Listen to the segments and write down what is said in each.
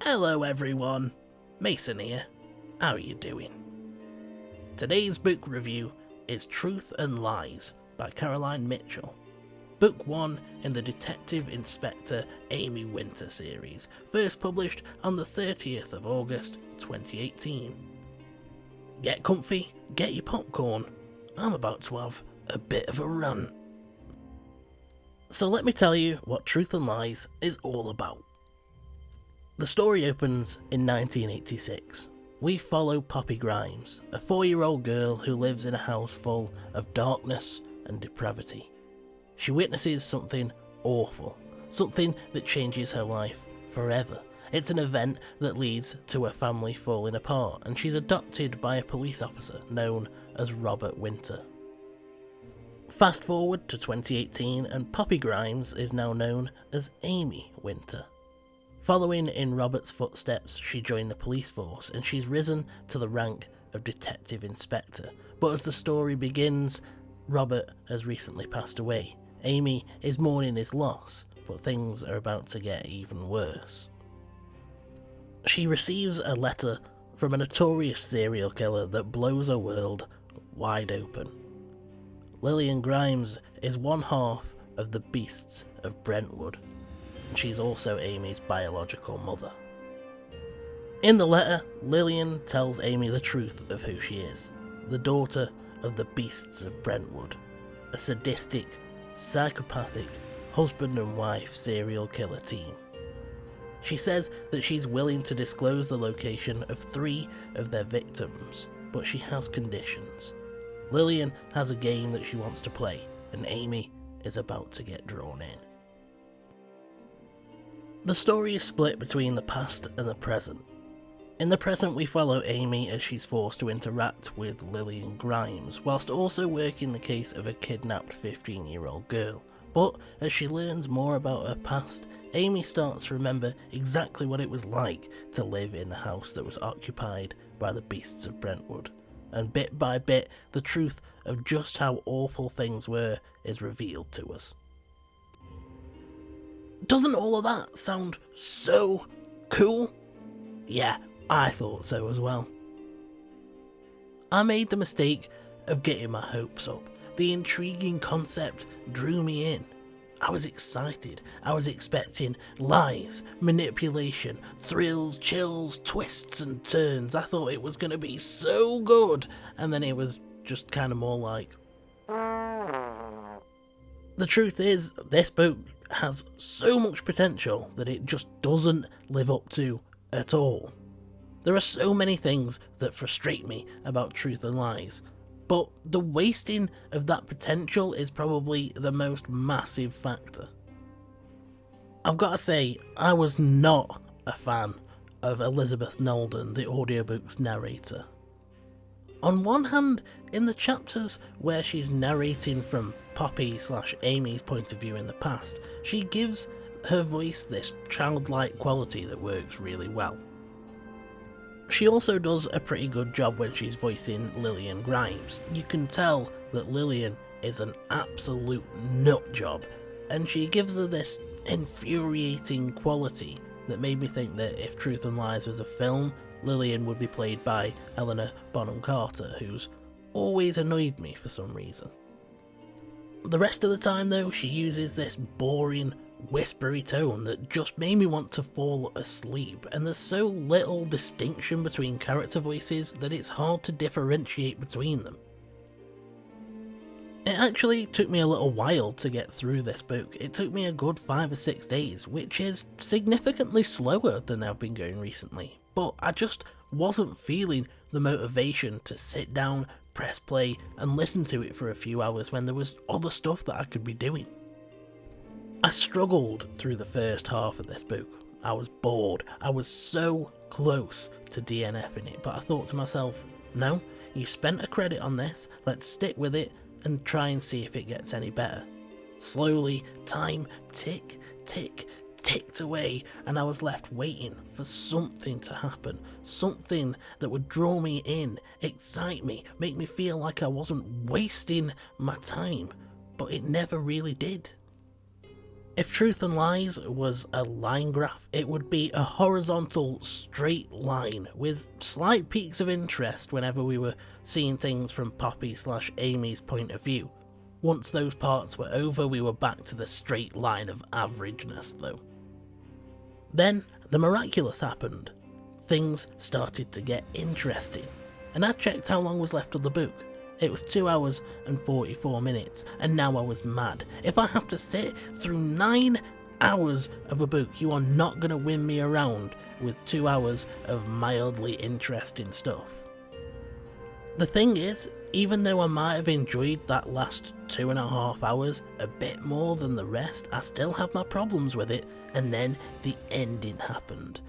Hello everyone, Mason here. How are you doing? Today's book review is Truth and Lies by Caroline Mitchell. Book 1 in the Detective Inspector Amy Winter series, first published on the 30th of August 2018. Get comfy, get your popcorn, I'm about to have a bit of a rant. So let me tell you what Truth and Lies is all about. The story opens in 1986. We follow Poppy Grimes, a 4-year-old girl who lives in a house full of darkness and depravity. She witnesses something awful, something that changes her life forever. It's an event that leads to her family falling apart, and she's adopted by a police officer known as Robert Winter. Fast forward to 2018 and Poppy Grimes is now known as Amy Winter. Following in Robert's footsteps, she joined the police force and she's risen to the rank of Detective Inspector. But as the story begins, Robert has recently passed away. Amy is mourning his loss, but things are about to get even worse. She receives a letter from a notorious serial killer that blows her world wide open. Lillian Grimes is one half of the Beasts of Brentwood. She's also Amy's biological mother. In the letter, Lillian tells Amy the truth of who she is, the daughter of the Beasts of Brentwood, a sadistic, psychopathic husband and wife serial killer team. She says that she's willing to disclose the location of 3 of their victims, but she has conditions. Lillian has a game that she wants to play, and Amy is about to get drawn in. The story is split between the past and the present. In the present, we follow Amy as she's forced to interact with Lillian Grimes, whilst also working the case of a kidnapped 15-year-old girl. But as she learns more about her past, Amy starts to remember exactly what it was like to live in the house that was occupied by the Beasts of Brentwood. And bit by bit, the truth of just how awful things were is revealed to us. Doesn't all of that sound so cool? Yeah, I thought so as well. I made the mistake of getting my hopes up. The intriguing concept drew me in. I was excited. I was expecting lies, manipulation, thrills, chills, twists and turns. I thought it was going to be so good, and then it was just kind of more like... The truth is, this book has so much potential that it just doesn't live up to at all. There are so many things that frustrate me about Truth and Lies, but the wasting of that potential is probably the most massive factor. I've got to say, I was not a fan of Elizabeth Nolden, the audiobook's narrator. On one hand, in the chapters where she's narrating from Poppy/Amy's point of view in the past, she gives her voice this childlike quality that works really well. She also does a pretty good job when she's voicing Lillian Grimes. You can tell that Lillian is an absolute nut job, and she gives her this infuriating quality that made me think that if Truth and Lies was a film, Lillian would be played by Helena Bonham Carter, who's always annoyed me for some reason. The rest of the time though, she uses this boring, whispery tone that just made me want to fall asleep, and there's so little distinction between character voices that it's hard to differentiate between them. It actually took me a little while to get through this book. It took me a good 5 or 6 days, which is significantly slower than I've been going recently, but I just wasn't feeling the motivation to sit down, press play and listen to it for a few hours when there was other stuff that I could be doing. I struggled through the first half of this book. I was bored. I was so close to DNFing it, but I thought to myself, no, you spent a credit on this, let's stick with it and try and see if it gets any better. Slowly, time ticked away, and I was left waiting for something to happen, something that would draw me in, excite me, make me feel like I wasn't wasting my time, but it never really did. If Truth and Lies was a line graph, it would be a horizontal straight line with slight peaks of interest whenever we were seeing things from Poppy/Amy's point of view. Once those parts were over, we were back to the straight line of averageness though. Then the miraculous happened. Things started to get interesting, and I checked how long was left of the book. It was 2 hours and 44 minutes, and now I was mad. If I have to sit through 9 hours of a book, you are not going to win me around with 2 hours of mildly interesting stuff. The thing is, even though I might have enjoyed that last 2.5 hours a bit more than the rest, I still have my problems with it, and then the ending happened.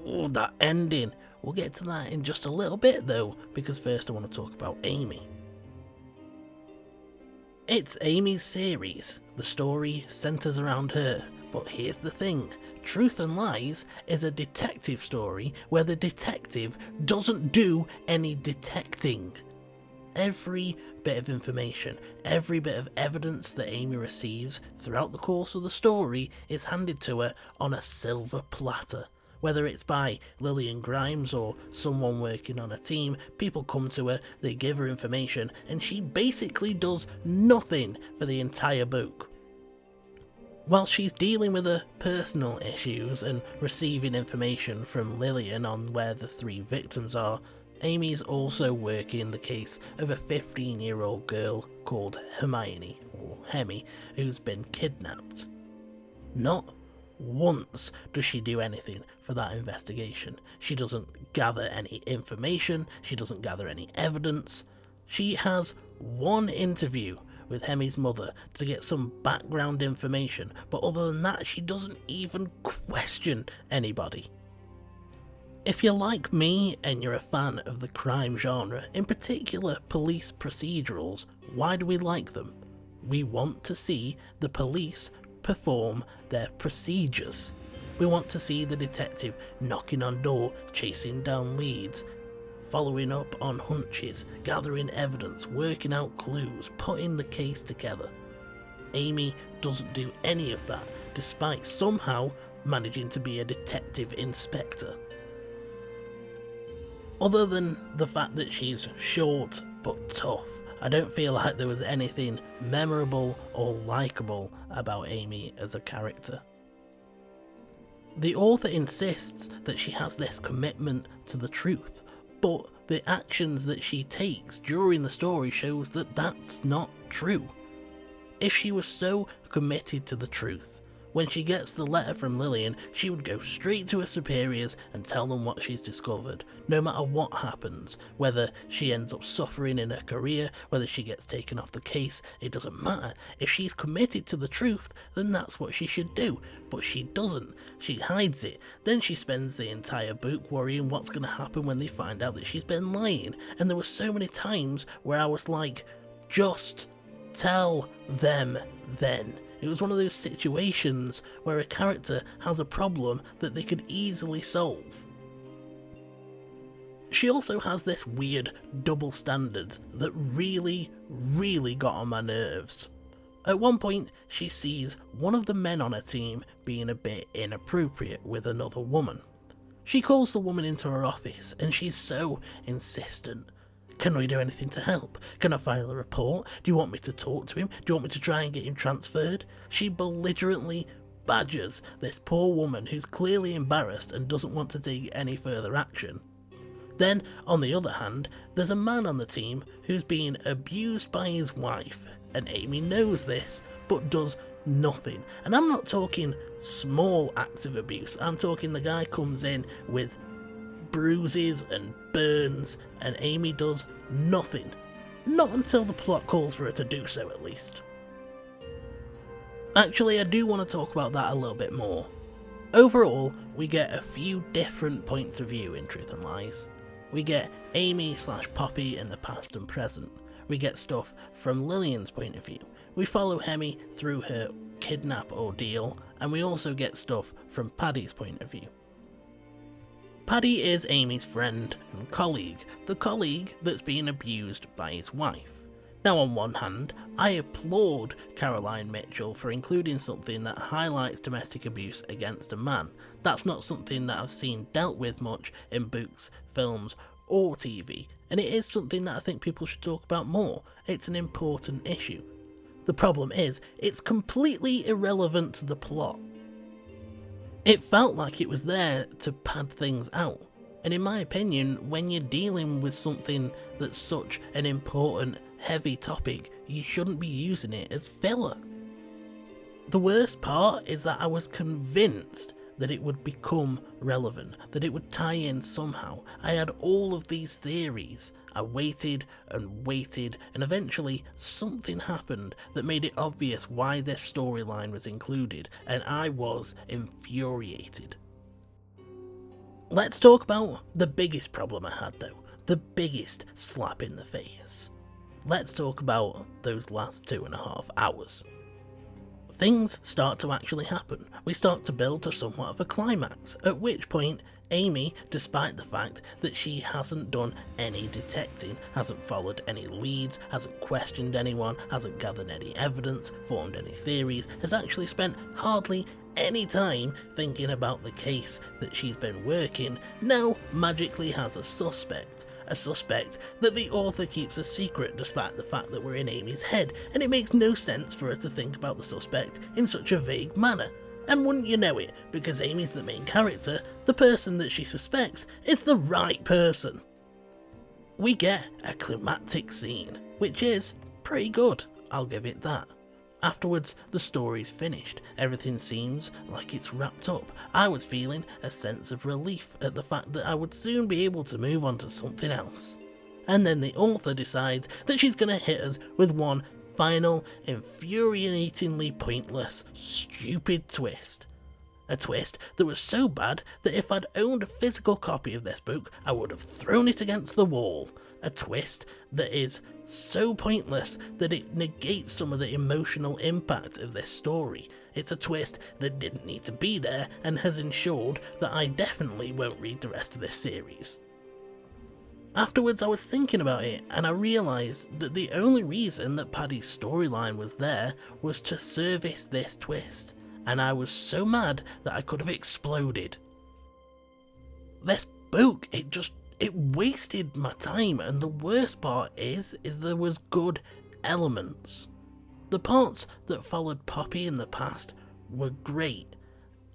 Oh, that ending! We'll get to that in just a little bit though, because first I want to talk about Amy. It's Amy's series, the story centres around her, but here's the thing, Truth and Lies is a detective story where the detective doesn't do any detecting. Every bit of information, every bit of evidence that Amy receives throughout the course of the story is handed to her on a silver platter. Whether it's by Lillian Grimes or someone working on a team, people come to her, they give her information, and she basically does nothing for the entire book. While she's dealing with her personal issues and receiving information from Lillian on where the 3 victims are, Amy's also working the case of a 15-year-old girl called Hermione, or Hemi, who's been kidnapped. Not once does she do anything for that investigation. She doesn't gather any information, she doesn't gather any evidence. She has one interview with Hemi's mother to get some background information, but other than that she doesn't even question anybody. If you're like me and you're a fan of the crime genre, in particular police procedurals, why do we like them? We want to see the police perform their procedures. We want to see the detective knocking on door, chasing down leads, following up on hunches, gathering evidence, working out clues, putting the case together. Amy doesn't do any of that, despite somehow managing to be a detective inspector. Other than the fact that she's short but tough, I don't feel like there was anything memorable or likeable about Amy as a character. The author insists that she has this commitment to the truth, but the actions that she takes during the story shows that that's not true. If she was so committed to the truth, when she gets the letter from Lillian, she would go straight to her superiors and tell them what she's discovered, no matter what happens. Whether she ends up suffering in her career, whether she gets taken off the case, it doesn't matter. If she's committed to the truth, then that's what she should do. But she doesn't. She hides it. Then she spends the entire book worrying what's going to happen when they find out that she's been lying. And there were so many times where I was like, just tell them then. It was one of those situations where a character has a problem that they could easily solve. She also has this weird double standard that really got on my nerves. At one point, she sees one of the men on her team being a bit inappropriate with another woman. She calls the woman into her office and she's so insistent. Can we do anything to help? Can I file a report? Do you want me to talk to him? Do you want me to try and get him transferred? She belligerently badgers this poor woman who's clearly embarrassed and doesn't want to take any further action. Then, on the other hand, there's a man on the team who's being abused by his wife, and Amy knows this, but does nothing. And I'm not talking small acts of abuse, I'm talking the guy comes in with bruises and burns, and Amy does nothing. Not until the plot calls for her to do so, at least. Actually, I do want to talk about that a little bit more. Overall, we get a few different points of view in Truth and Lies. We get Amy/Poppy in the past and present. We get stuff from Lillian's point of view. We follow Hemi through her kidnap ordeal, and we also get stuff from Paddy's point of view. Paddy is Amy's friend and colleague, the colleague that's being abused by his wife. Now on one hand, I applaud Caroline Mitchell for including something that highlights domestic abuse against a man. That's not something that I've seen dealt with much in books, films or TV, and it is something that I think people should talk about more. It's an important issue. The problem is, it's completely irrelevant to the plot. It felt like it was there to pad things out. And in my opinion, when you're dealing with something that's such an important, heavy topic, you shouldn't be using it as filler. The worst part is that I was convinced that it would become relevant, that it would tie in somehow. I had all of these theories. I waited and waited, and eventually something happened that made it obvious why this storyline was included, and I was infuriated. Let's talk about the biggest problem I had though, the biggest slap in the face. Let's talk about those last 2.5 hours. Things start to actually happen. We start to build to somewhat of a climax, at which point Amy, despite the fact that she hasn't done any detecting, hasn't followed any leads, hasn't questioned anyone, hasn't gathered any evidence, formed any theories, has actually spent hardly any time thinking about the case that she's been working, now magically has a suspect. A suspect that the author keeps a secret despite the fact that we're in Amy's head, and it makes no sense for her to think about the suspect in such a vague manner. And wouldn't you know it, because Amy's the main character, the person that she suspects is the right person. We get a climactic scene, which is pretty good, I'll give it that. Afterwards, the story's finished, everything seems like it's wrapped up. I was feeling a sense of relief at the fact that I would soon be able to move on to something else. And then the author decides that she's going to hit us with one final, infuriatingly pointless, stupid twist. A twist that was so bad that if I'd owned a physical copy of this book, I would have thrown it against the wall. A twist that is so pointless that it negates some of the emotional impact of this story. It's a twist that didn't need to be there and has ensured that I definitely won't read the rest of this series. Afterwards I was thinking about it and I realised that the only reason that Paddy's storyline was there was to service this twist, and I was so mad that I could have exploded. This book, it wasted my time, and the worst part is there was good elements. The parts that followed Poppy in the past were great.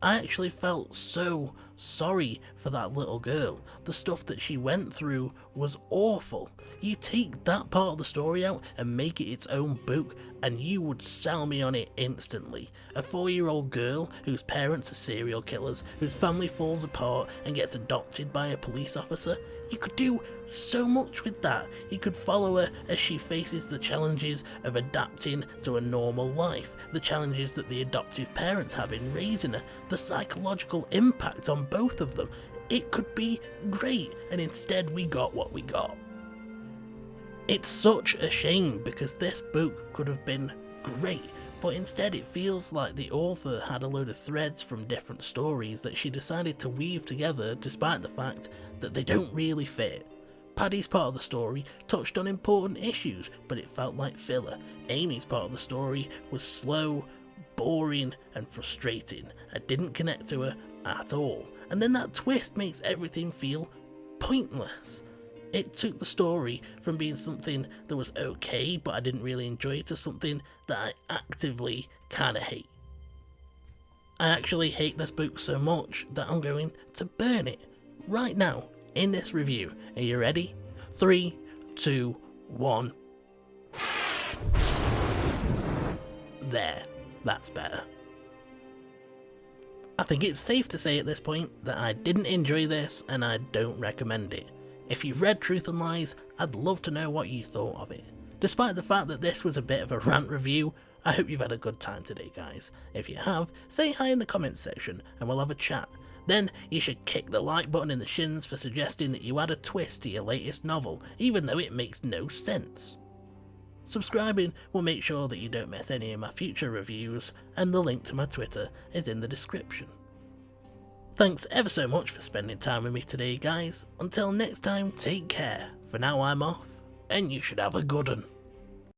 I actually felt so sorry for that little girl. The stuff that she went through was awful. You take that part of the story out and make it its own book and you would sell me on it instantly. A 4-year-old girl whose parents are serial killers, whose family falls apart and gets adopted by a police officer. You could do so much with that. You could follow her as she faces the challenges of adapting to a normal life, the challenges that the adoptive parents have in raising her, the psychological impact on both of them. It could be great, and instead we got what we got. It's such a shame because this book could have been great, but instead it feels like the author had a load of threads from different stories that she decided to weave together despite the fact that they don't really fit. Paddy's part of the story touched on important issues, but it felt like filler. Amy's part of the story was slow, boring and frustrating. I didn't connect to her at all. And then that twist makes everything feel pointless. It took the story from being something that was okay but I didn't really enjoy to something that I actively kinda hate. I actually hate this book so much that I'm going to burn it right now in this review. Are you ready? 3, 2, 1. There, that's better. I think it's safe to say at this point that I didn't enjoy this and I don't recommend it. If you've read Truth and Lies, I'd love to know what you thought of it. Despite the fact that this was a bit of a rant review, I hope you've had a good time today, guys. If you have, say hi in the comments section and we'll have a chat. Then you should kick the like button in the shins for suggesting that you add a twist to your latest novel, even though it makes no sense. Subscribing will make sure that you don't miss any of my future reviews, and the link to my Twitter is in the description. Thanks ever so much for spending time with me today, guys. Until next time, take care. For now I'm off, and you should have a good one.